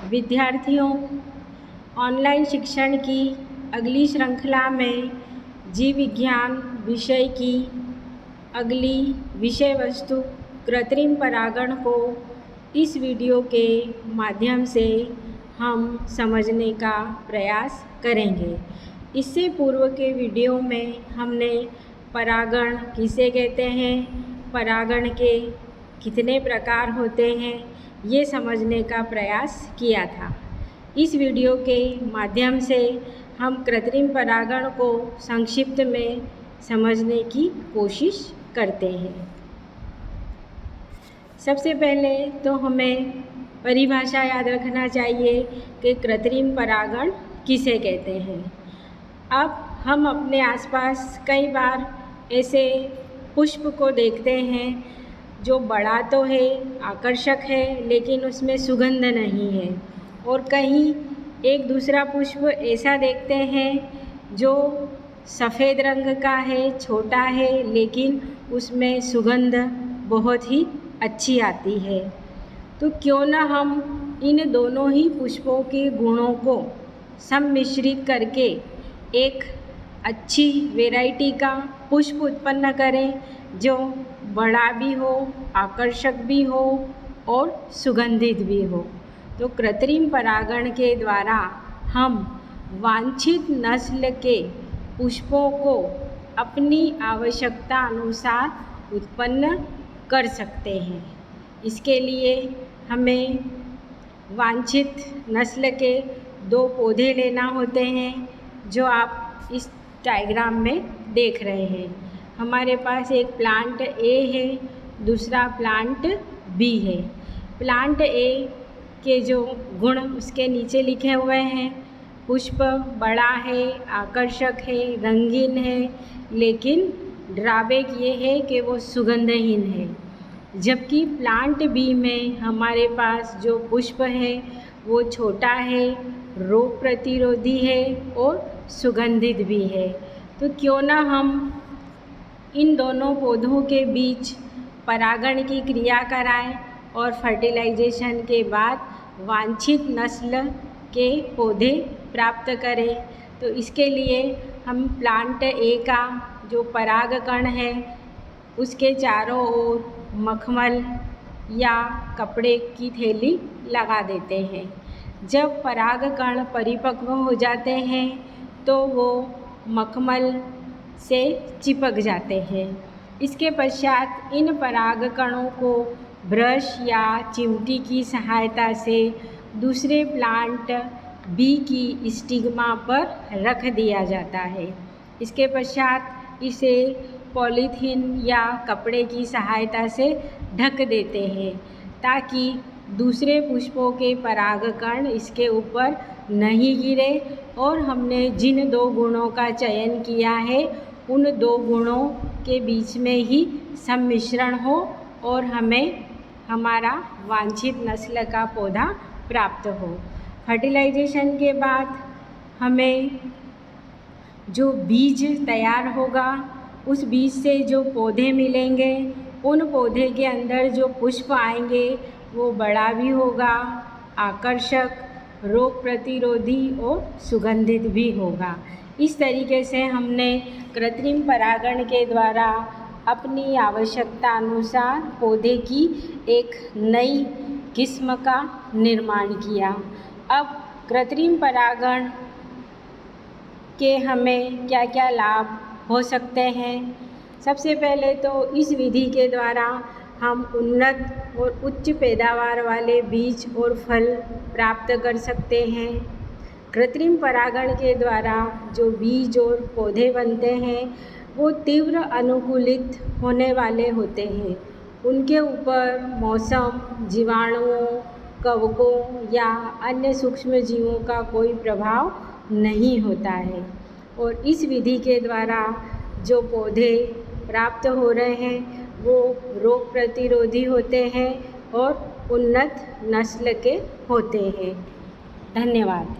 विद्यार्थियों, ऑनलाइन शिक्षण की अगली श्रृंखला में जीव विज्ञान विषय की अगली विषय वस्तु कृत्रिम परागण को इस वीडियो के माध्यम से हम समझने का प्रयास करेंगे। इससे पूर्व के वीडियो में हमने परागण किसे कहते हैं, परागण के कितने प्रकार होते हैं, ये समझने का प्रयास किया था। इस वीडियो के माध्यम से हम कृत्रिम परागण को संक्षिप्त में समझने की कोशिश करते हैं। सबसे पहले तो हमें परिभाषा याद रखना चाहिए कि कृत्रिम परागण किसे कहते हैं। अब हम अपने आसपास कई बार ऐसे पुष्प को देखते हैं जो बड़ा तो है, आकर्षक है, लेकिन उसमें सुगंध नहीं है। और कहीं एक दूसरा पुष्प ऐसा देखते हैं जो सफ़ेद रंग का है, छोटा है, लेकिन उसमें सुगंध बहुत ही अच्छी आती है। तो क्यों ना हम इन दोनों ही पुष्पों के गुणों को सम्मिश्रित करके एक अच्छी वैरायटी का पुष्प उत्पन्न करें जो बड़ा भी हो, आकर्षक भी हो और सुगंधित भी हो। तो कृत्रिम परागण के द्वारा हम वांछित नस्ल के पुष्पों को अपनी आवश्यकता अनुसार उत्पन्न कर सकते हैं। इसके लिए हमें वांछित नस्ल के 2 पौधे लेना होते हैं जो आप इस डायग्राम में देख रहे हैं। हमारे पास एक प्लांट ए है, दूसरा प्लांट बी है। प्लांट ए के जो गुण उसके नीचे लिखे हुए हैं, पुष्प बड़ा है, आकर्षक है, रंगीन है, लेकिन ड्रॉबैक ये है कि वो सुगंधहीन है। जबकि प्लांट बी में हमारे पास जो पुष्प है वो छोटा है, रोग प्रतिरोधी है और सुगंधित भी है। तो क्यों ना हम इन दोनों पौधों के बीच परागण की क्रिया कराएं और फर्टिलाइजेशन के बाद वांछित नस्ल के पौधे प्राप्त करें। तो इसके लिए हम प्लांट ए का जो परागकण है उसके चारों ओर मखमल या कपड़े की थैली लगा देते हैं। जब परागकण परिपक्व हो जाते हैं तो वो मखमल से चिपक जाते हैं। इसके पश्चात इन परागकणों को ब्रश या चिमटी की सहायता से दूसरे प्लांट बी की स्टिग्मा पर रख दिया जाता है। इसके पश्चात इसे पॉलीथीन या कपड़े की सहायता से ढक देते हैं ताकि दूसरे पुष्पों के परागकण इसके ऊपर नहीं गिरे और हमने जिन 2 गुणों का चयन किया है उन 2 गुणों के बीच में ही सम्मिश्रण हो और हमें हमारा वांछित नस्ल का पौधा प्राप्त हो। फर्टिलाइजेशन के बाद हमें जो बीज तैयार होगा उस बीज से जो पौधे मिलेंगे, उन पौधे के अंदर जो पुष्प आएंगे वो बड़ा भी होगा, आकर्षक, रोग प्रतिरोधी और सुगंधित भी होगा। इस तरीके से हमने कृत्रिम परागण के द्वारा अपनी आवश्यकता अनुसार पौधे की एक नई किस्म का निर्माण किया। अब कृत्रिम परागण के हमें क्या क्या लाभ हो सकते हैं। सबसे पहले तो इस विधि के द्वारा हम उन्नत और उच्च पैदावार वाले बीज और फल प्राप्त कर सकते हैं। कृत्रिम परागण के द्वारा जो बीज और पौधे बनते हैं वो तीव्र अनुकूलित होने वाले होते हैं। उनके ऊपर मौसम, जीवाणुओं, कवकों या अन्य सूक्ष्म जीवों का कोई प्रभाव नहीं होता है। और इस विधि के द्वारा जो पौधे प्राप्त हो रहे हैं वो रोग प्रतिरोधी होते हैं और उन्नत नस्ल के होते हैं। धन्यवाद।